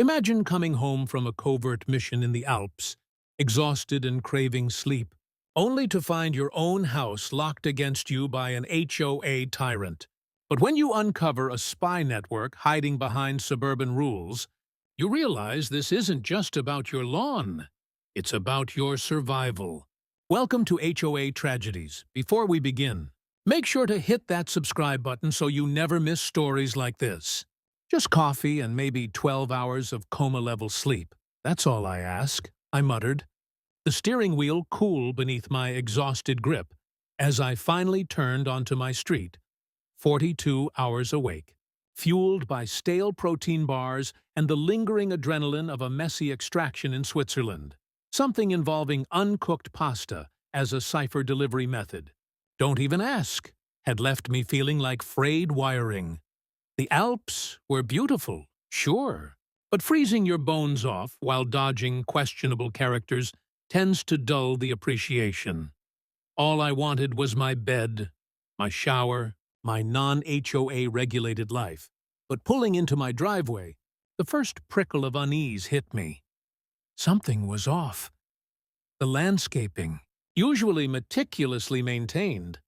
Imagine coming home from a covert mission in the Alps, exhausted and craving sleep, only to find your own house locked against you by an HOA tyrant. But when you uncover a spy network hiding behind suburban rules, you realize this isn't just about your lawn. It's about your survival. Welcome to HOA Tragedies. Before we begin, make sure to hit that subscribe button so you never miss stories like this. Just coffee and maybe 12 hours of coma-level sleep. That's all I ask, I muttered, the steering wheel cool beneath my exhausted grip, as I finally turned onto my street, 42 hours awake, fueled by stale protein bars and the lingering adrenaline of a messy extraction in Switzerland. Something involving uncooked pasta as a cipher delivery method. Don't even ask, had left me feeling like frayed wiring. The Alps were beautiful, sure, but freezing your bones off while dodging questionable characters tends to dull the appreciation. All I wanted was my bed, my shower, my non-HOA regulated life. But pulling into my driveway, the first prickle of unease hit me. Something was off. The landscaping, usually meticulously maintained,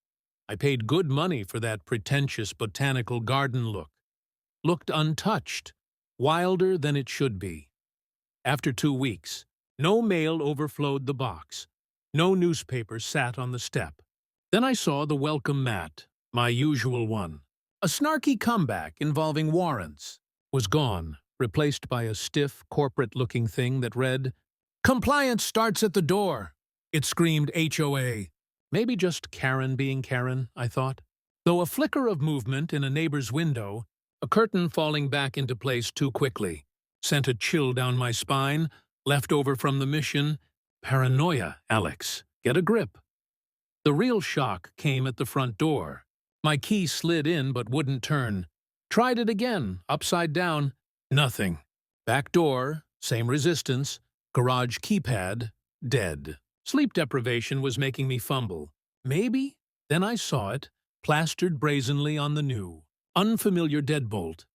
I paid good money for that pretentious botanical garden look, looked untouched, wilder than it should be. After 2 weeks, no mail overflowed the box, no newspaper sat on the step. Then I saw the welcome mat, my usual one. A snarky comeback involving warrants was gone, replaced by a stiff, corporate-looking thing that read, "Compliance starts at the door." It screamed HOA. Maybe just Karen being Karen, I thought. Though a flicker of movement in a neighbor's window, a curtain falling back into place too quickly, sent a chill down my spine, left over from the mission. Paranoia, Alex. Get a grip. The real shock came at the front door. My key slid in but wouldn't turn. Tried it again, upside down. Nothing. Back door, same resistance. Garage keypad, dead. Sleep deprivation was making me fumble. Maybe? Then I saw it, plastered brazenly on the new, unfamiliar deadbolt.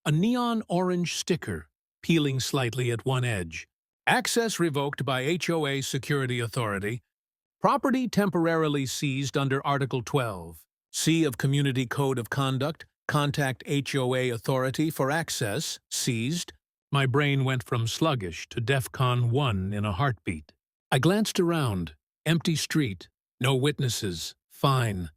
A neon orange sticker, peeling slightly at one edge. Access revoked by HOA Security Authority. Property temporarily seized under Article 12. C of Community Code of Conduct. Contact HOA Authority for access. Seized. My brain went from sluggish to DEFCON 1 in a heartbeat. I glanced around. Empty street. No witnesses. Fine.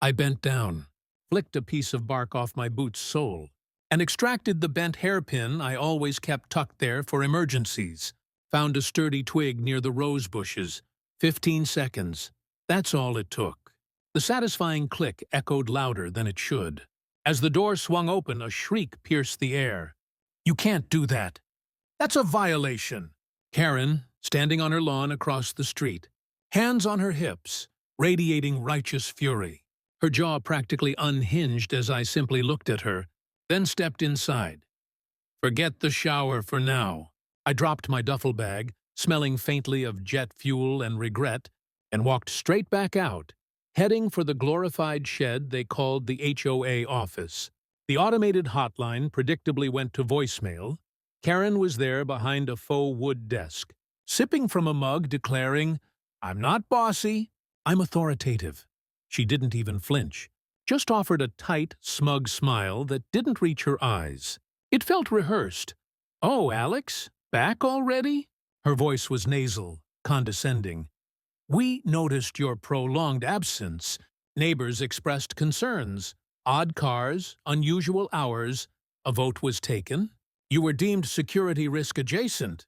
I bent down, flicked a piece of bark off my boot's sole, and extracted the bent hairpin I always kept tucked there for emergencies. Found a sturdy twig near the rose bushes. 15 seconds. That's all it took. The satisfying click echoed louder than it should. As the door swung open, a shriek pierced the air. "You can't do that. That's a violation." Karen, standing on her lawn across the street, hands on her hips, radiating righteous fury. Her jaw practically unhinged as I simply looked at her, then stepped inside. Forget the shower for now. I dropped my duffel bag, smelling faintly of jet fuel and regret, and walked straight back out, heading for the glorified shed they called the HOA office. The automated hotline predictably went to voicemail. Karen was there behind a faux wood desk, sipping from a mug, declaring, "I'm not bossy, I'm authoritative." She didn't even flinch, just offered a tight, smug smile that didn't reach her eyes. It felt rehearsed. "Oh, Alex, back already?" Her voice was nasal, condescending. "We noticed your prolonged absence. Neighbors expressed concerns. Odd cars, unusual hours. A vote was taken. You were deemed security risk adjacent."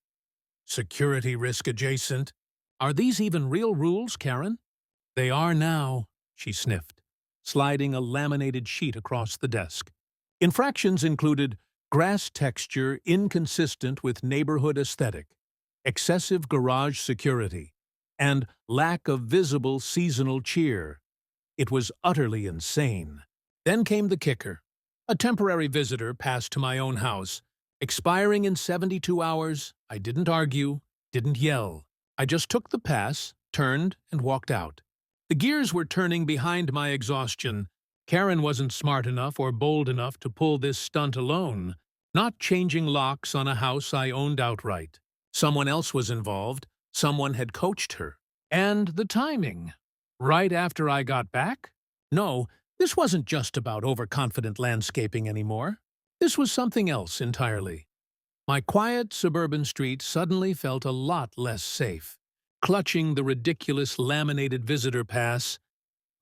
Security risk adjacent? Are these even real rules, Karen? "They are now," she sniffed, sliding a laminated sheet across the desk. Infractions included grass texture inconsistent with neighborhood aesthetic, excessive garage security, and lack of visible seasonal cheer. It was utterly insane. Then came the kicker. A temporary visitor passed to my own house. Expiring in 72 hours, I didn't argue, didn't yell. I just took the pass, turned, and walked out. The gears were turning behind my exhaustion. Karen wasn't smart enough or bold enough to pull this stunt alone. Not changing locks on a house I owned outright. Someone else was involved. Someone had coached her. And the timing. Right after I got back? No, this wasn't just about overconfident landscaping anymore. This was something else entirely. My quiet suburban street suddenly felt a lot less safe. Clutching the ridiculous laminated visitor pass,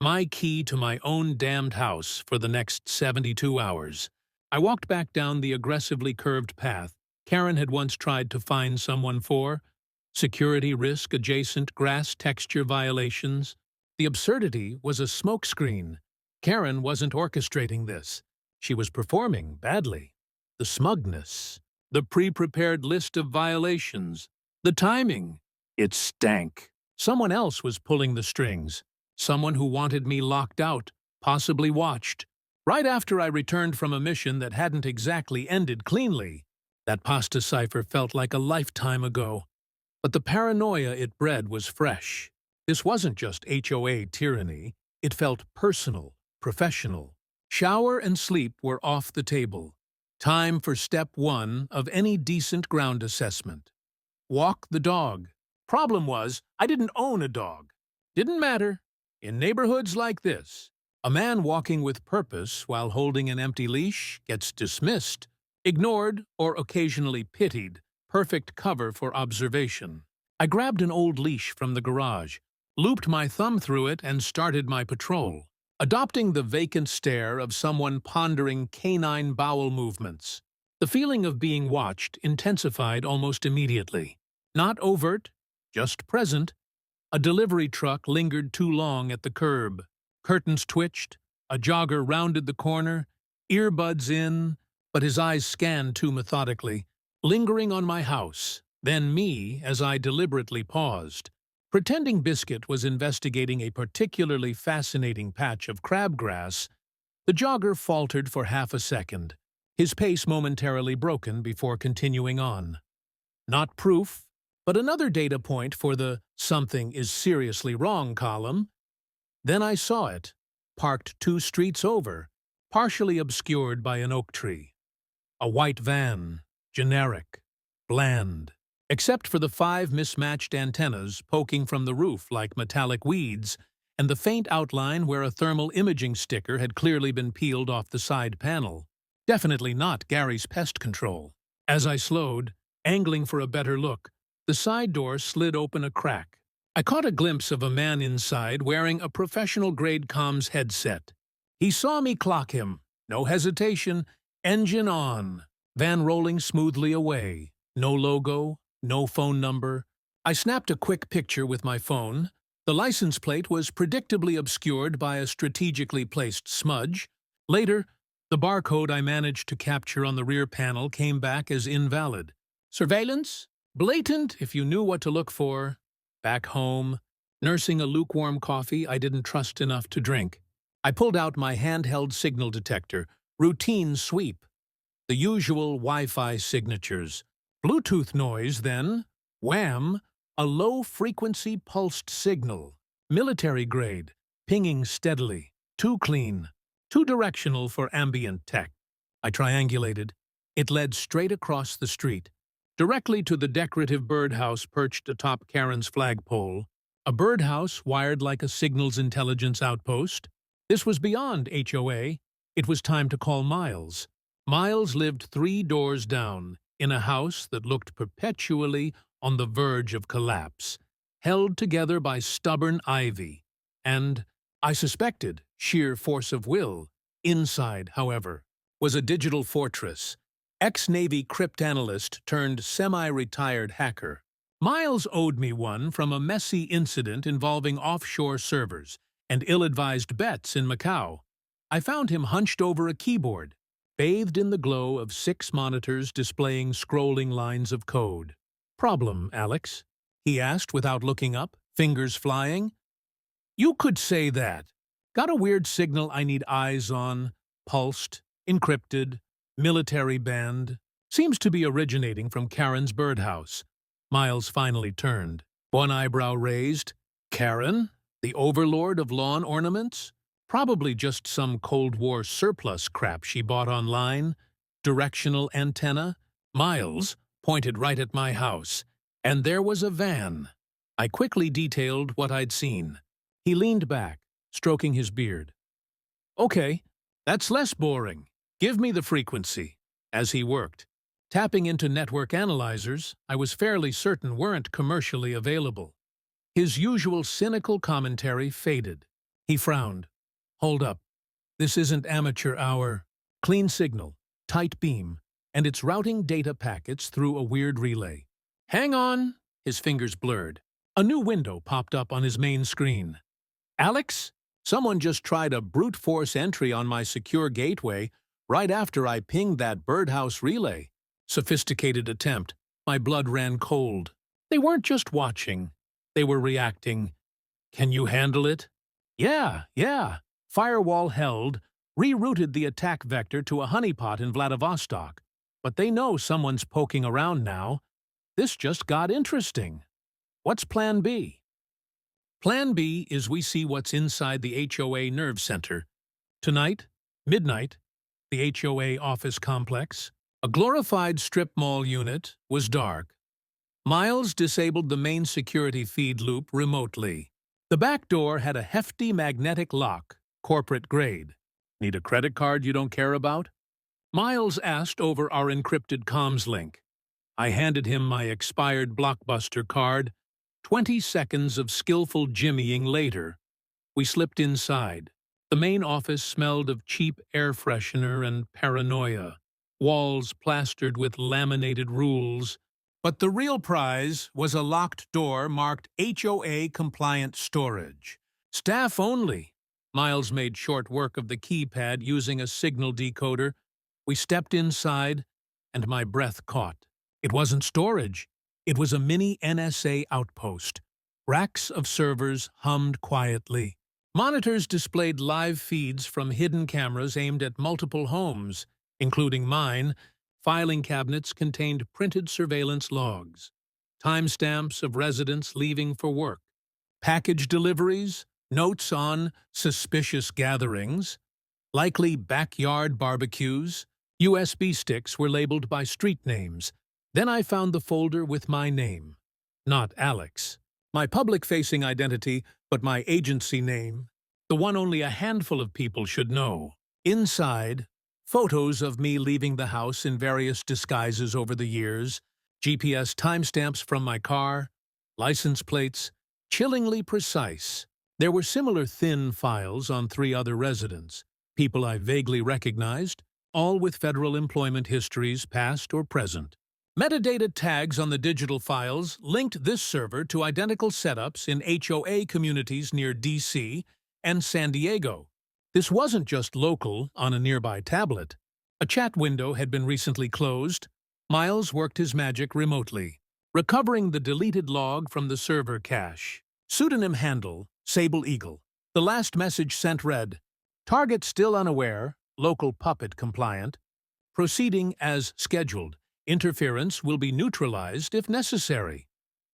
my key to my own damned house for the next 72 hours. I walked back down the aggressively curved path Karen had once tried to fine someone for. Security risk adjacent grass texture violations. The absurdity was a smokescreen. Karen wasn't orchestrating this. She was performing badly. The smugness, the pre-prepared list of violations, the timing. It stank. Someone else was pulling the strings. Someone who wanted me locked out, possibly watched. Right after I returned from a mission that hadn't exactly ended cleanly. That pasta cipher felt like a lifetime ago. But the paranoia it bred was fresh. This wasn't just HOA tyranny. It felt personal, professional. Shower and sleep were off the table. Time for step one of any decent ground assessment. Walk the dog. Problem was, I didn't own a dog. Didn't matter. In neighborhoods like this, a man walking with purpose while holding an empty leash gets dismissed, ignored, or occasionally pitied. Perfect cover for observation. I grabbed an old leash from the garage, looped my thumb through it, and started my patrol, adopting the vacant stare of someone pondering canine bowel movements. The feeling of being watched intensified almost immediately. Not overt, just present. A delivery truck lingered too long at the curb. Curtains twitched, a jogger rounded the corner, earbuds in, but his eyes scanned too methodically, lingering on my house, then me as I deliberately paused. Pretending Biscuit was investigating a particularly fascinating patch of crabgrass, the jogger faltered for half a second, his pace momentarily broken before continuing on. Not proof, but another data point for the "something is seriously wrong" column. Then I saw it, parked 2 streets over, partially obscured by an oak tree. A white van, generic, bland, except for the 5 mismatched antennas poking from the roof like metallic weeds, and the faint outline where a thermal imaging sticker had clearly been peeled off the side panel. Definitely not Gary's pest control. As I slowed, angling for a better look, the side door slid open a crack. I caught a glimpse of a man inside wearing a professional-grade comms headset. He saw me clock him. No hesitation. Engine on. Van rolling smoothly away. No logo, no phone number. I snapped a quick picture with my phone. The license plate was predictably obscured by a strategically placed smudge. Later, the barcode I managed to capture on the rear panel came back as invalid. Surveillance? Blatant if you knew what to look for. Back home, nursing a lukewarm coffee I didn't trust enough to drink. I pulled out my handheld signal detector. Routine sweep. The usual Wi-Fi signatures. Bluetooth noise, then. Wham! A low-frequency pulsed signal. Military grade. Pinging steadily. Too clean. Too directional for ambient tech. I triangulated. It led straight across the street, directly to the decorative birdhouse perched atop Karen's flagpole. A birdhouse wired like a signals intelligence outpost. This was beyond HOA. It was time to call Miles. Miles lived 3 doors down, in a house that looked perpetually on the verge of collapse, held together by stubborn ivy, and, I suspected, sheer force of will. Inside, however, was a digital fortress. Ex-Navy cryptanalyst turned semi-retired hacker. Miles owed me one from a messy incident involving offshore servers and ill-advised bets in Macau. I found him hunched over a keyboard, bathed in the glow of 6 monitors displaying scrolling lines of code. "Problem, Alex?" he asked without looking up, fingers flying. "You could say that. Got a weird signal I need eyes on, pulsed, encrypted, military band. Seems to be originating from Karen's birdhouse." Miles finally turned, one eyebrow raised. "Karen? The overlord of lawn ornaments? Probably just some Cold War surplus crap she bought online." directional antenna, Miles, pointed right at my house, and there was a van. I quickly detailed what I'd seen. He leaned back, stroking his beard. "Okay, that's less boring. Give me the frequency," as he worked. Tapping into network analyzers I was fairly certain weren't commercially available. His usual cynical commentary faded. He frowned. "Hold up. This isn't amateur hour. Clean signal, tight beam, and it's routing data packets through a weird relay." "Hang on," his fingers blurred. A new window popped up on his main screen. "Alex, someone just tried a brute force entry on my secure gateway right after I pinged that birdhouse relay." Sophisticated attempt. My blood ran cold. They weren't just watching. They were reacting. "Can you handle it?" Yeah. Firewall held, rerouted the attack vector to a honeypot in Vladivostok. But they know someone's poking around now. This just got interesting. What's Plan B? Plan B is we see what's inside the HOA nerve center. Tonight, midnight, the HOA office complex, a glorified strip mall unit, was dark. Miles disabled the main security feed loop remotely. The back door had a hefty magnetic lock, corporate grade. "Need a credit card you don't care about?" Miles asked over our encrypted comms link. I handed him my expired Blockbuster card. 20 seconds of skillful jimmying later, we slipped inside. The main office smelled of cheap air freshener and paranoia, walls plastered with laminated rules. But the real prize was a locked door marked HOA-compliant storage. Staff only. Miles made short work of the keypad using a signal decoder. We stepped inside, and my breath caught. It wasn't storage. It was a mini NSA outpost. Racks of servers hummed quietly. Monitors displayed live feeds from hidden cameras aimed at multiple homes, including mine. Filing cabinets contained printed surveillance logs, timestamps of residents leaving for work, package deliveries, notes on suspicious gatherings, likely backyard barbecues. USB sticks were labeled by street names. Then I found the folder with my name. Not Alex. My public-facing identity, but my agency name. The one only a handful of people should know. Inside, photos of me leaving the house in various disguises over the years, GPS timestamps from my car, license plates, chillingly precise. There were similar thin files on 3 other residents, people I vaguely recognized, all with federal employment histories, past or present. Metadata tags on the digital files linked this server to identical setups in HOA communities near DC and San Diego. This wasn't just local on a nearby tablet. A chat window had been recently closed. Miles worked his magic remotely, recovering the deleted log from the server cache. Pseudonym handle, Sable Eagle. The last message sent read, "Target still unaware, local puppet compliant. Proceeding as scheduled. Interference will be neutralized if necessary."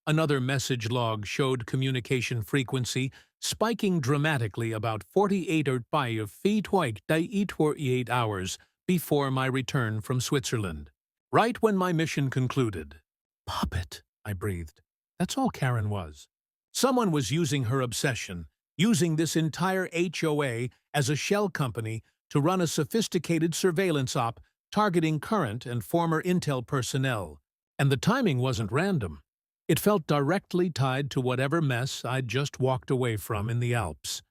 Another message log showed communication frequency spiking dramatically about 48 or 48 hours before my return from Switzerland. Right when my mission concluded. "Puppet," I breathed. That's all Karen was. Someone was using her obsession, using this entire HOA as a shell company to run a sophisticated surveillance op targeting current and former Intel personnel. And the timing wasn't random. It felt directly tied to whatever mess I'd just walked away from in the Alps.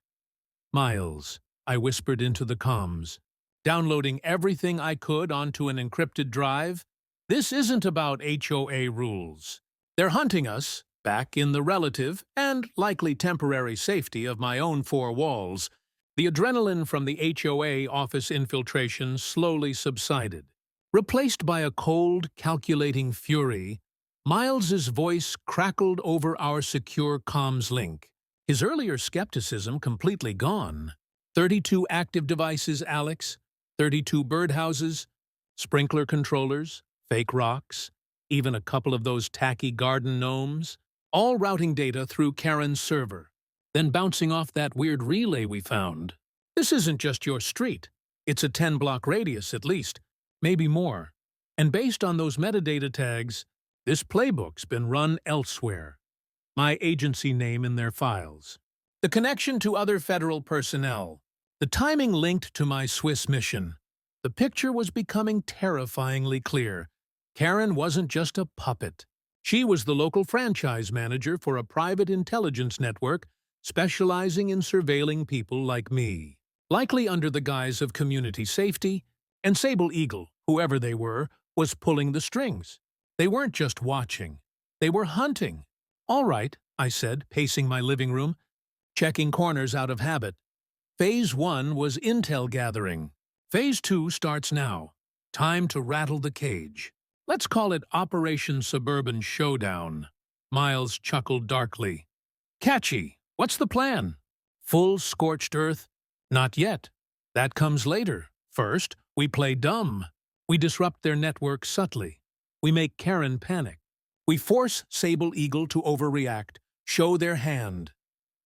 "Miles," I whispered into the comms, downloading everything I could onto an encrypted drive. "This isn't about HOA rules. They're hunting us, back in the relative and likely temporary safety of my own 4 walls. The adrenaline from the HOA office infiltration slowly subsided. Replaced by a cold, calculating fury, Miles's voice crackled over our secure comms link. His earlier skepticism completely gone. 32 active devices, Alex. 32 birdhouses, sprinkler controllers, fake rocks, even a couple of those tacky garden gnomes, all routing data through Karen's server, then bouncing off that weird relay we found. This isn't just your street. It's a 10-block radius at least. maybe more. And based on those metadata tags, this playbook's been run elsewhere. My agency name in their files. The connection to other federal personnel. The timing linked to my Swiss mission. The picture was becoming terrifyingly clear. Karen wasn't just a puppet. She was the local franchise manager for a private intelligence network specializing in surveilling people like me. Likely under the guise of community safety, and Sable Eagle, whoever they were, was pulling the strings. They weren't just watching. They were hunting. "All right," I said, pacing my living room, checking corners out of habit. Phase 1 was intel gathering. Phase 2 starts now. Time to rattle the cage. Let's call it Operation Suburban Showdown. Miles chuckled darkly. Catchy. What's the plan? Full scorched earth? Not yet. That comes later. First, we play dumb. We disrupt their network subtly. We make Karen panic. We force Sable Eagle to overreact, show their hand.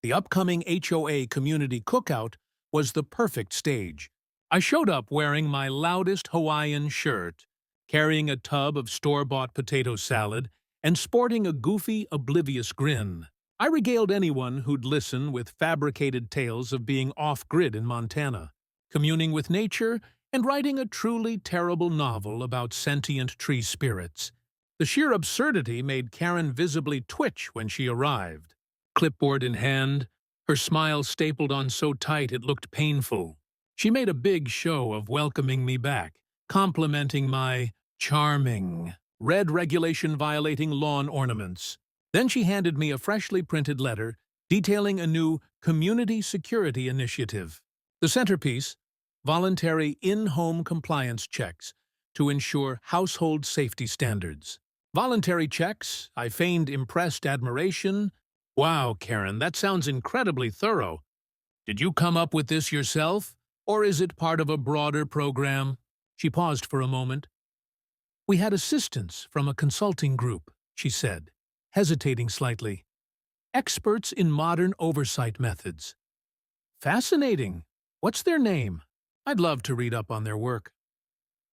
The upcoming HOA community cookout was the perfect stage. I showed up wearing my loudest Hawaiian shirt, carrying a tub of store-bought potato salad, and sporting a goofy, oblivious grin. I regaled anyone who'd listen with fabricated tales of being off-grid in Montana, communing with nature, and writing a truly terrible novel about sentient tree spirits. The sheer absurdity made Karen visibly twitch when she arrived. Clipboard in hand, her smile stapled on so tight it looked painful. She made a big show of welcoming me back, complimenting my charming, red regulation-violating lawn ornaments. Then she handed me a freshly printed letter detailing a new community security initiative. The centerpiece, voluntary in-home compliance checks to ensure household safety standards. Voluntary checks, I feigned impressed admiration. Wow, Karen, that sounds incredibly thorough. Did you come up with this yourself, or is it part of a broader program? She paused for a moment. We had assistance from a consulting group, she said, hesitating slightly. Experts in modern oversight methods. Fascinating. What's their name? I'd love to read up on their work.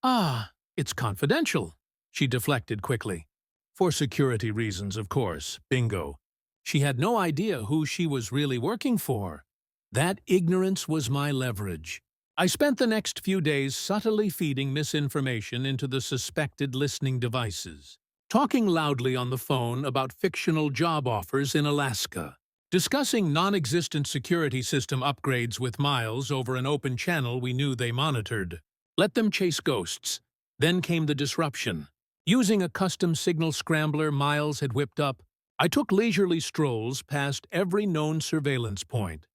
Ah, it's confidential, she deflected quickly. For security reasons, of course. Bingo. She had no idea who she was really working for. That ignorance was my leverage. I spent the next few days subtly feeding misinformation into the suspected listening devices, talking loudly on the phone about fictional job offers in Alaska, discussing non-existent security system upgrades with Miles over an open channel we knew they monitored. Let them chase ghosts. Then came the disruption. Using a custom signal scrambler Miles had whipped up, I took leisurely strolls past every known surveillance point.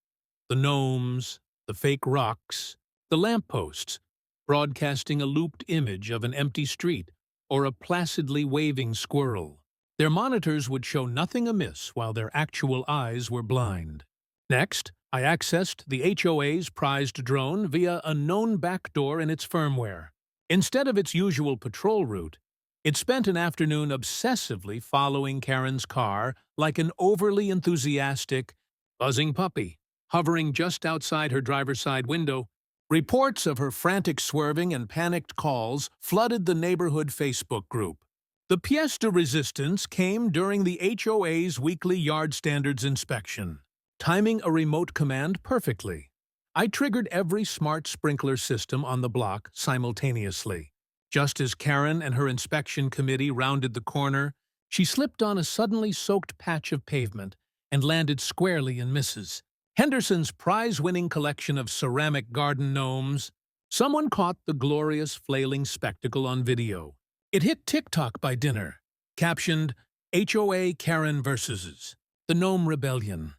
The gnomes, the fake rocks, the lampposts, broadcasting a looped image of an empty street or a placidly waving squirrel. Their monitors would show nothing amiss while their actual eyes were blind. Next, I accessed the HOA's prized drone via a known backdoor in its firmware. Instead of its usual patrol route, it spent an afternoon obsessively following Karen's car like an overly enthusiastic, buzzing puppy, hovering just outside her driver's side window. Reports of her frantic swerving and panicked calls flooded the neighborhood Facebook group. The pièce de résistance came during the HOA's weekly yard standards inspection, timing a remote command perfectly. I triggered every smart sprinkler system on the block simultaneously. Just as Karen and her inspection committee rounded the corner, she slipped on a suddenly soaked patch of pavement and landed squarely in Mrs. Henderson's prize-winning collection of ceramic garden gnomes. Someone caught the glorious flailing spectacle on video. It hit TikTok by dinner, captioned, HOA Karen versus the Gnome Rebellion.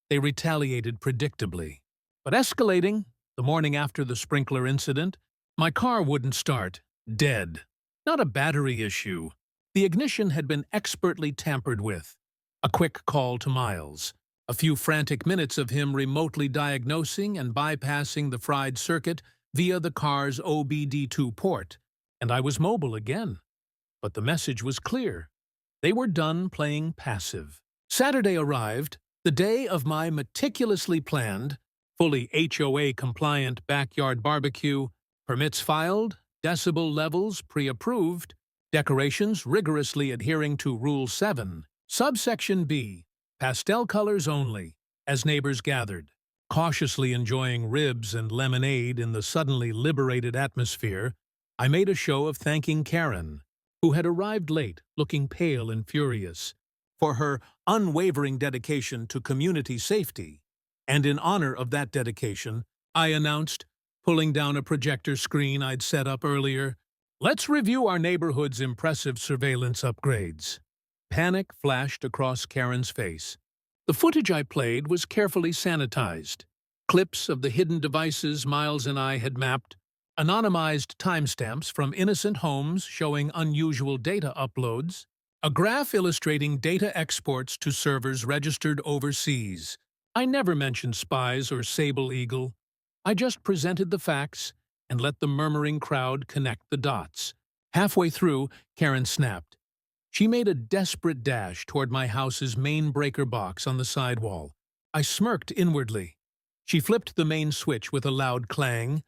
They retaliated predictably. But escalating, the morning after the sprinkler incident, my car wouldn't start. Dead. Not a battery issue. The ignition had been expertly tampered with. A quick call to Miles. A few frantic minutes of him remotely diagnosing and bypassing the fried circuit via the car's OBD2 port, and I was mobile again. But the message was clear. They were done playing passive. Saturday arrived, the day of my meticulously planned, fully HOA-compliant backyard barbecue, permits filed, decibel levels pre-approved, decorations rigorously adhering to Rule 7. Subsection B, pastel colors only, as neighbors gathered, cautiously enjoying ribs and lemonade in the suddenly liberated atmosphere. I made a show of thanking Karen, who had arrived late, looking pale and furious, for her unwavering dedication to community safety. And in honor of that dedication, I announced, pulling down a projector screen I'd set up earlier, "Let's review our neighborhood's impressive surveillance upgrades." Panic flashed across Karen's face. The footage I played was carefully sanitized. Clips of the hidden devices Miles and I had mapped, anonymized timestamps from innocent homes showing unusual data uploads, a graph illustrating data exports to servers registered overseas. I never mentioned spies or Sable Eagle. I just presented the facts and let the murmuring crowd connect the dots. Halfway through, Karen snapped. She made a desperate dash toward my house's main breaker box on the sidewall. I smirked inwardly. She flipped the main switch with a loud clang.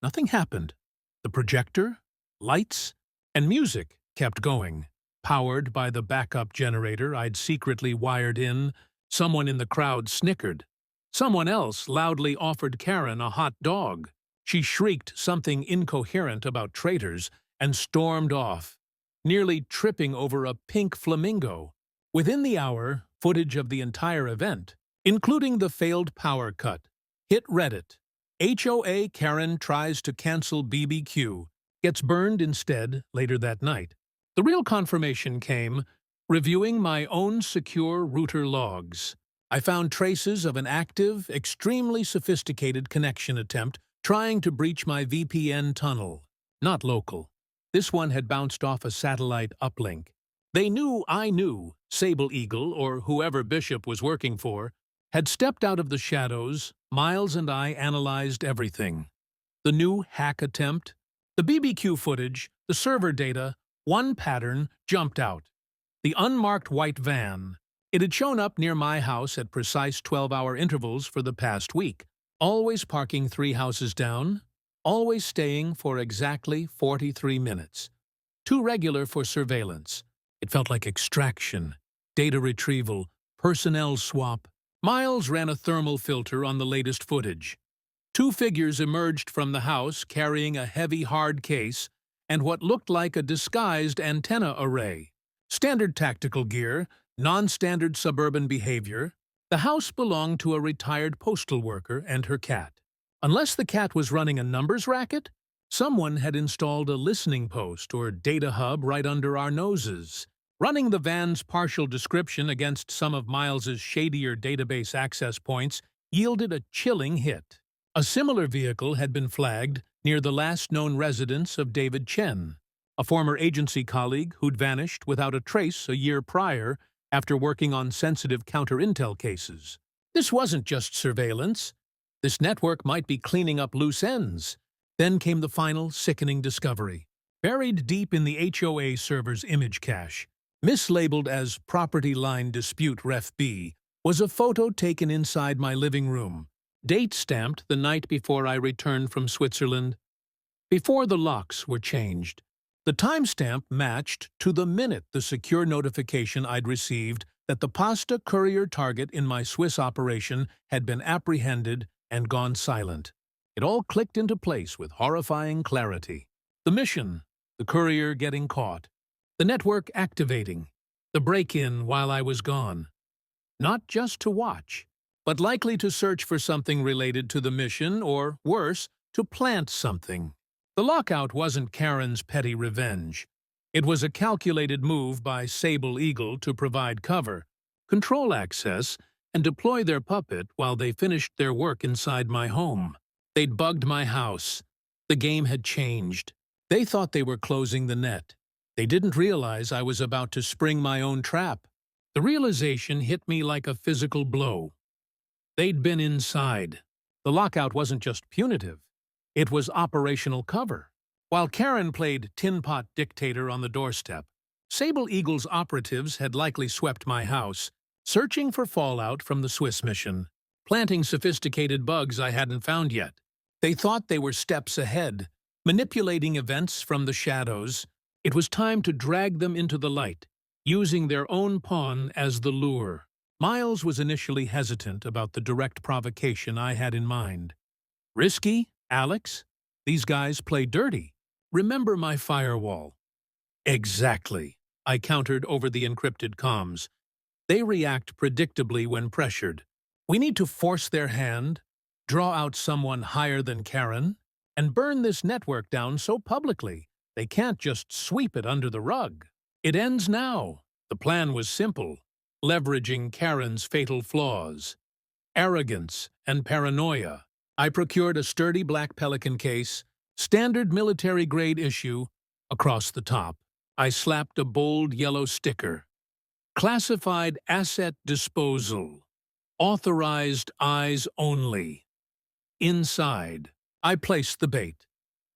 Nothing happened. The projector, lights, and music kept going. Powered by the backup generator I'd secretly wired in, someone in the crowd snickered. Someone else loudly offered Karen a hot dog. She shrieked something incoherent about traitors and stormed off, nearly tripping over a pink flamingo. Within the hour, footage of the entire event, including the failed power cut, hit Reddit. HOA Karen tries to cancel BBQ, gets burned instead later that night. The real confirmation came reviewing my own secure router logs. I found traces of an active, extremely sophisticated connection attempt trying to breach my VPN tunnel. Not local. This one had bounced off a satellite uplink. They knew I knew Sable Eagle, or whoever Bishop was working for, had stepped out of the shadows. Miles and I analyzed everything. The new hack attempt, the BBQ footage, the server data. One pattern jumped out. The unmarked white van. It had shown up near my house at precise 12-hour intervals for the past week, always parking 3 houses down, always staying for exactly 43 minutes. Too regular for surveillance. It felt like extraction, data retrieval, personnel swap. Miles ran a thermal filter on the latest footage. 2 figures emerged from the house carrying a heavy hard case and what looked like a disguised antenna array. Standard tactical gear, non-standard suburban behavior. The house belonged to a retired postal worker and her cat. Unless the cat was running a numbers racket, someone had installed a listening post or data hub right under our noses. Running the van's partial description against some of Miles's shadier database access points yielded a chilling hit. A similar vehicle had been flagged near the last known residence of David Chen, a former agency colleague who'd vanished without a trace a year prior after working on sensitive counter-intel cases. This wasn't just surveillance. This network might be cleaning up loose ends. Then came the final, sickening discovery. Buried deep in the HOA server's image cache, mislabeled as Property Line Dispute Ref B, was a photo taken inside my living room, date-stamped the night before I returned from Switzerland. Before the locks were changed, the timestamp matched to the minute the secure notification I'd received that the pasta courier target in my Swiss operation had been apprehended and gone silent. It all clicked into place with horrifying clarity. The mission, the courier getting caught, the network activating, the break-in while I was gone. Not just to watch, but likely to search for something related to the mission or, worse, to plant something. The lockout wasn't Karen's petty revenge. It was a calculated move by Sable Eagle to provide cover, control access, and deploy their puppet while they finished their work inside my home. They'd bugged my house. The game had changed. They thought they were closing the net. They didn't realize I was about to spring my own trap. The realization hit me like a physical blow. They'd been inside. The lockout wasn't just punitive. It was operational cover. While Karen played tin pot dictator on the doorstep, Sable Eagle's operatives had likely swept my house, searching for fallout from the Swiss mission, planting sophisticated bugs I hadn't found yet. They thought they were steps ahead, Manipulating events from the shadows, it was time to drag them into the light, using their own pawn as the lure. Miles was initially hesitant about the direct provocation I had in mind. Risky, Alex? These guys play dirty. Remember my firewall. Exactly, I countered over the encrypted comms. They react predictably when pressured. We need to force their hand, draw out someone higher than Karen, and burn this network down so publicly they can't just sweep it under the rug. It ends now. The plan was simple, leveraging Karen's fatal flaws, arrogance and paranoia. I procured a sturdy black Pelican case, standard military-grade issue, across the top. I slapped a bold yellow sticker. Classified asset disposal. Authorized eyes only. Inside, I placed the bait.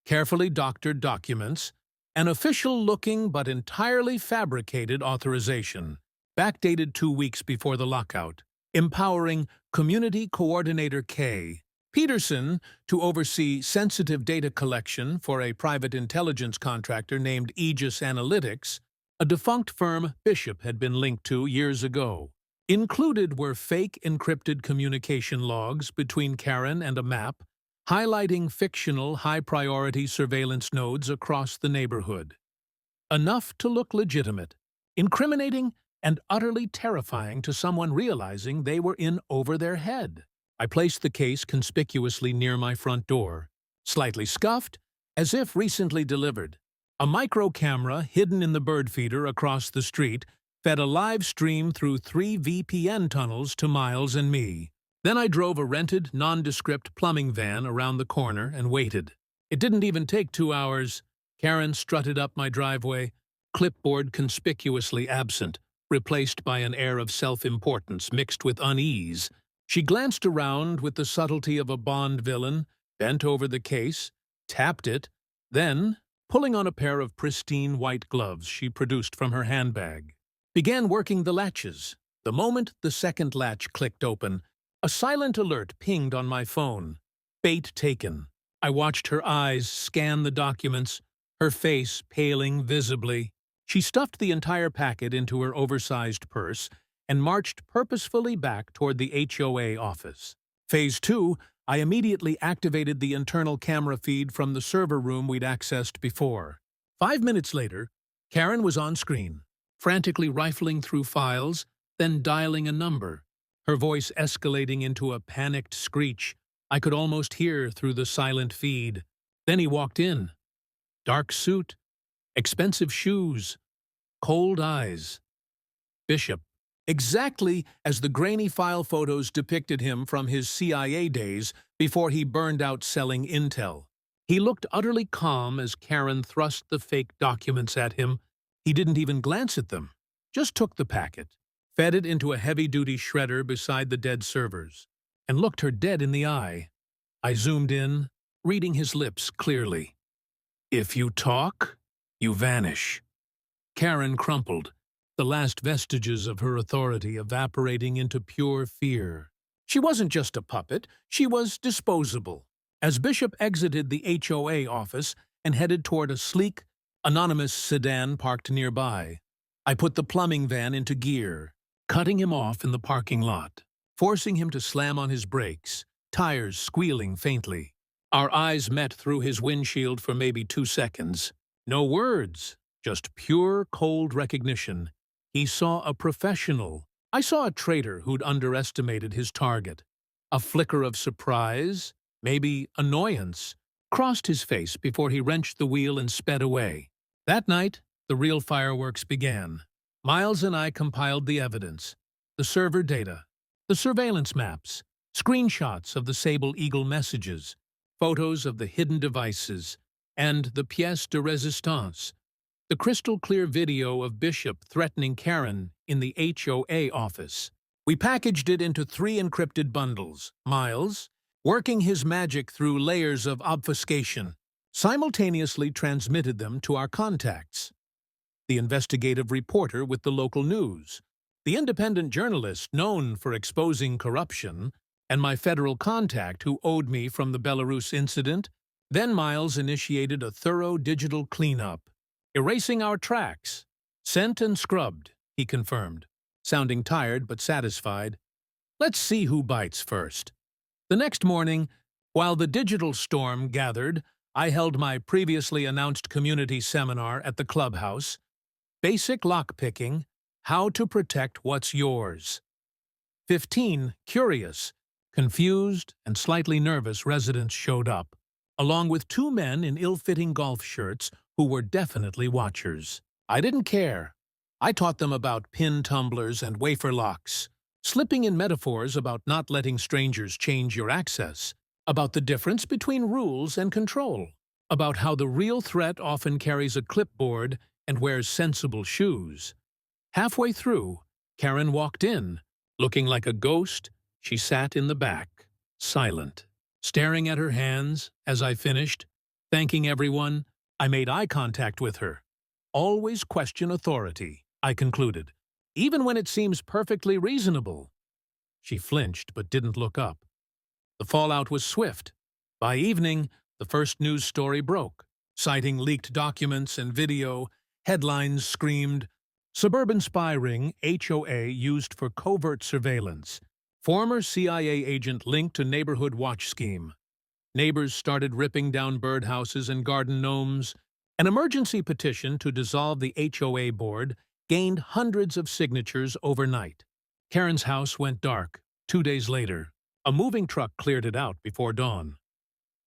Carefully doctored documents, an official-looking but entirely fabricated authorization, backdated 2 weeks before the lockout, empowering Community Coordinator K. Peterson to oversee sensitive data collection for a private intelligence contractor named Aegis Analytics, a defunct firm Bishop had been linked to years ago. Included were fake encrypted communication logs between Karen and a map, highlighting fictional high-priority surveillance nodes across the neighborhood. Enough to look legitimate, incriminating, and utterly terrifying to someone realizing they were in over their head. I placed the case conspicuously near my front door, slightly scuffed, as if recently delivered. A micro camera hidden in the bird feeder across the street fed a live stream through 3 VPN tunnels to Miles and me. Then I drove a rented, nondescript plumbing van around the corner and waited. It didn't even take 2 hours. Karen strutted up my driveway, clipboard conspicuously absent, replaced by an air of self-importance mixed with unease. She glanced around with the subtlety of a Bond villain, bent over the case, tapped it, then, pulling on a pair of pristine white gloves she produced from her handbag, began working the latches. The moment the second latch clicked open, a silent alert pinged on my phone. Bait taken. I watched her eyes scan the documents, her face paling visibly. She stuffed the entire packet into her oversized purse and marched purposefully back toward the HOA office. Phase 2, I immediately activated the internal camera feed from the server room we'd accessed before. 5 minutes later, Karen was on screen, frantically rifling through files, then dialing a number, her voice escalating into a panicked screech I could almost hear through the silent feed. Then he walked in. Dark suit, expensive shoes, cold eyes. Bishop. Exactly as the grainy file photos depicted him from his CIA days before he burned out selling intel. He looked utterly calm as Karen thrust the fake documents at him. He didn't even glance at them, just took the packet, fed it into a heavy-duty shredder beside the dead servers, and looked her dead in the eye. I zoomed in, reading his lips clearly. If you talk, you vanish. Karen crumpled, the last vestiges of her authority evaporating into pure fear. She wasn't just a puppet, she was disposable. As Bishop exited the HOA office and headed toward a sleek, anonymous sedan parked nearby, I put the plumbing van into gear, cutting him off in the parking lot, forcing him to slam on his brakes, tires squealing faintly. Our eyes met through his windshield for maybe 2 seconds. No words, just pure, cold recognition. He saw a professional. I saw a traitor who'd underestimated his target. A flicker of surprise, maybe annoyance, crossed his face before he wrenched the wheel and sped away. That night, the real fireworks began. Miles and I compiled the evidence, the server data, the surveillance maps, screenshots of the Sable Eagle messages, photos of the hidden devices, and the pièce de résistance, the crystal-clear video of Bishop threatening Karen in the HOA office. We packaged it into 3 encrypted bundles. Miles, working his magic through layers of obfuscation, simultaneously transmitted them to our contacts. The investigative reporter with the local news, the independent journalist known for exposing corruption, and my federal contact who owed me from the Belarus incident, Then Miles initiated a thorough digital cleanup, erasing our tracks. Sent and scrubbed, he confirmed, sounding tired but satisfied. Let's see who bites first. The next morning, while the digital storm gathered, I held my previously announced community seminar at the clubhouse. Basic lockpicking, how to protect what's yours. 15 curious, confused, and slightly nervous residents showed up, along with two men in ill-fitting golf shirts who were definitely watchers. I didn't care. I taught them about pin tumblers and wafer locks, slipping in metaphors about not letting strangers change your access, about the difference between rules and control, about how the real threat often carries a clipboard and wears sensible shoes. Halfway through, Karen walked in. Looking like a ghost, she sat in the back, silent, staring at her hands as I finished. Thanking everyone, I made eye contact with her. Always question authority, I concluded, even when it seems perfectly reasonable. She flinched but didn't look up. The fallout was swift. By evening, the first news story broke. Citing leaked documents and video, headlines screamed, "Suburban spy ring HOA used for covert surveillance. Former CIA agent linked to neighborhood watch scheme." Neighbors started ripping down birdhouses and garden gnomes. An emergency petition to dissolve the HOA board gained hundreds of signatures overnight. Karen's house went dark. 2 days later, a moving truck cleared it out before dawn.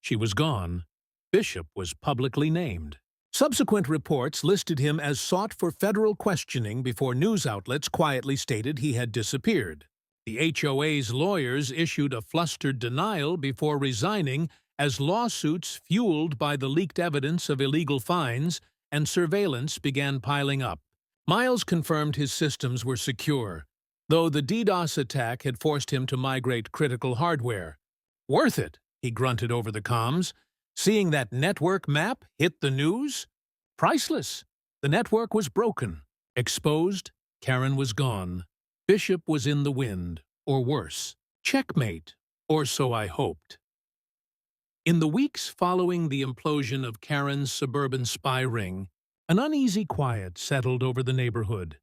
She was gone. Bishop was publicly named. Subsequent reports listed him as sought for federal questioning before news outlets quietly stated he had disappeared. The HOA's lawyers issued a flustered denial before resigning as lawsuits fueled by the leaked evidence of illegal fines and surveillance began piling up. Miles confirmed his systems were secure, though the DDoS attack had forced him to migrate critical hardware. "Worth it," he grunted over the comms. "Seeing that network map hit the news? Priceless. The network was broken. Exposed, Karen was gone. Bishop was in the wind, or worse. Checkmate, or so I hoped." In the weeks following the implosion of Karen's suburban spy ring, an uneasy quiet settled over the neighborhood.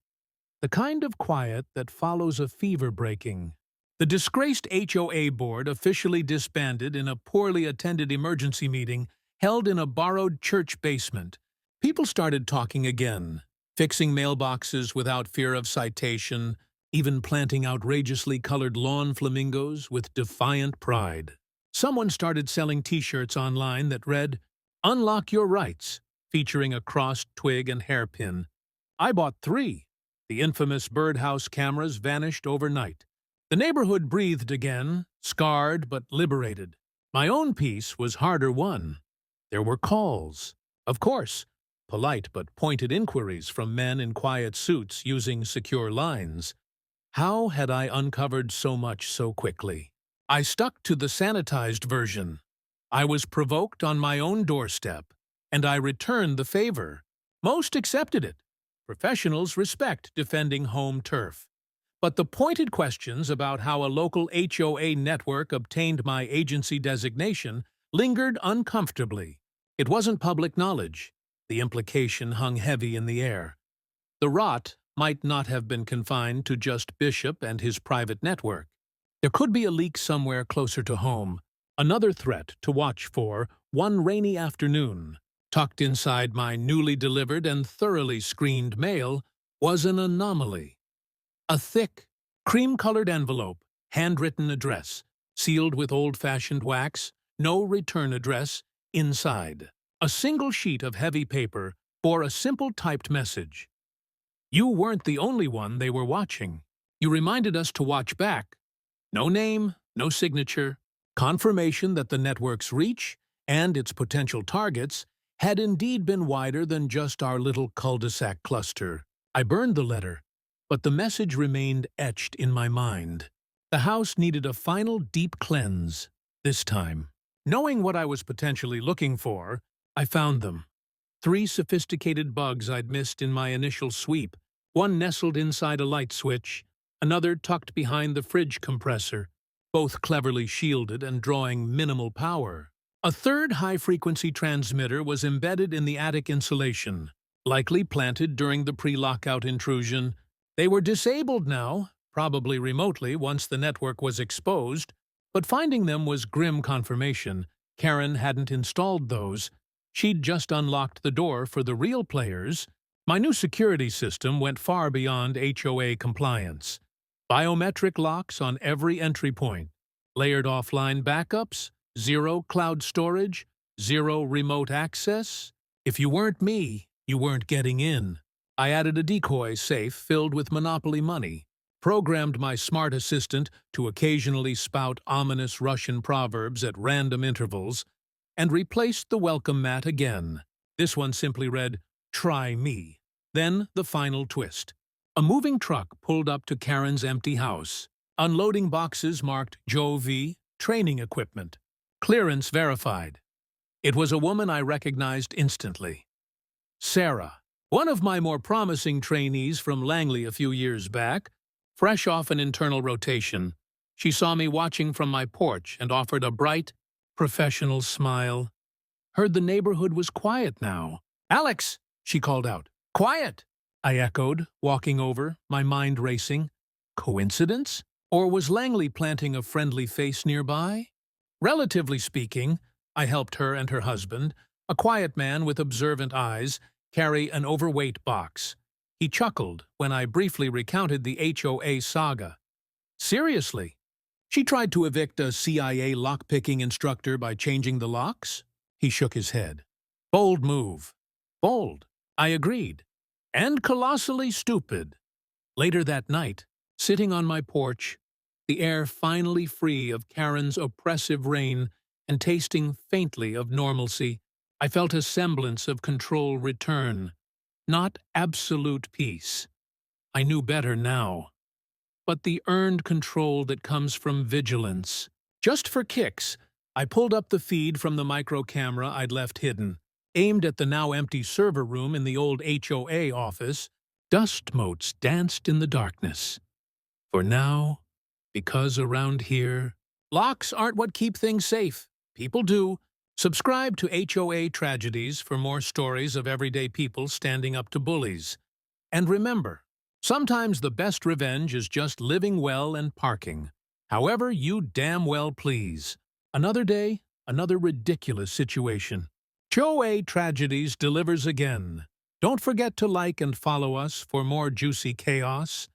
The kind of quiet that follows a fever breaking. The disgraced HOA board officially disbanded in a poorly attended emergency meeting held in a borrowed church basement. People started talking again, fixing mailboxes without fear of citation, even planting outrageously colored lawn flamingos with defiant pride. Someone started selling T-shirts online that read, "Unlock Your Rights," featuring a crossed twig and hairpin. I bought 3. The infamous birdhouse cameras vanished overnight. The neighborhood breathed again, scarred but liberated. My own peace was harder won. There were calls. Of course, polite but pointed inquiries from men in quiet suits using secure lines. How had I uncovered so much so quickly? I stuck to the sanitized version. I was provoked on my own doorstep, and I returned the favor. Most accepted it. Professionals respect defending home turf. But the pointed questions about how a local HOA network obtained my agency designation lingered uncomfortably. It wasn't public knowledge. The implication hung heavy in the air. The rot might not have been confined to just Bishop and his private network. There could be a leak somewhere closer to home. Another threat to watch for one rainy afternoon, tucked inside my newly delivered and thoroughly screened mail, was an anomaly. A thick, cream-colored envelope, handwritten address, sealed with old-fashioned wax, no return address, inside. A single sheet of heavy paper bore a simple typed message. "You weren't the only one they were watching. You reminded us to watch back." No name, no signature, confirmation that the network's reach and its potential targets had indeed been wider than just our little cul-de-sac cluster. I burned the letter, but the message remained etched in my mind. The house needed a final deep cleanse, this time. Knowing what I was potentially looking for, I found them. 3 sophisticated bugs I'd missed in my initial sweep, one nestled inside a light switch, another tucked behind the fridge compressor, both cleverly shielded and drawing minimal power. A third high-frequency transmitter was embedded in the attic insulation, likely planted during the pre-lockout intrusion. They were disabled now, probably remotely once the network was exposed, but finding them was grim confirmation. Karen hadn't installed those. She'd just unlocked the door for the real players. My new security system went far beyond HOA compliance. Biometric locks on every entry point, layered offline backups, zero cloud storage, zero remote access. If you weren't me, you weren't getting in. I added a decoy safe filled with Monopoly money, programmed my smart assistant to occasionally spout ominous Russian proverbs at random intervals, and replaced the welcome mat again. This one simply read, "Try me." Then the final twist. A moving truck pulled up to Karen's empty house, unloading boxes marked Joe V, training equipment. Clearance verified. It was a woman I recognized instantly. Sarah, one of my more promising trainees from Langley a few years back, fresh off an internal rotation. She saw me watching from my porch and offered a bright, professional smile. Heard the neighborhood was quiet now. "Alex!" she called out. "Quiet!" I echoed, walking over, my mind racing. Coincidence? Or was Langley planting a friendly face nearby? Relatively speaking, I helped her and her husband, a quiet man with observant eyes, carry an overweight box. He chuckled when I briefly recounted the HOA saga. Seriously? She tried to evict a CIA lockpicking instructor by changing the locks? He shook his head. Bold move. Bold, I agreed. And colossally stupid. Later that night, sitting on my porch, the air finally free of Karen's oppressive reign and tasting faintly of normalcy, I felt a semblance of control return. Not absolute peace. I knew better now. But the earned control that comes from vigilance. Just for kicks, I pulled up the feed from the micro camera I'd left hidden, aimed at the now empty server room in the old HOA office. Dust motes danced in the darkness. For now, because around here, locks aren't what keep things safe. People do. Subscribe to HOA Tragedies for more stories of everyday people standing up to bullies. And remember, sometimes the best revenge is just living well and parking. However you damn well please. Another day, another ridiculous situation. HOA Tragedies delivers again. Don't forget to like and follow us for more juicy chaos.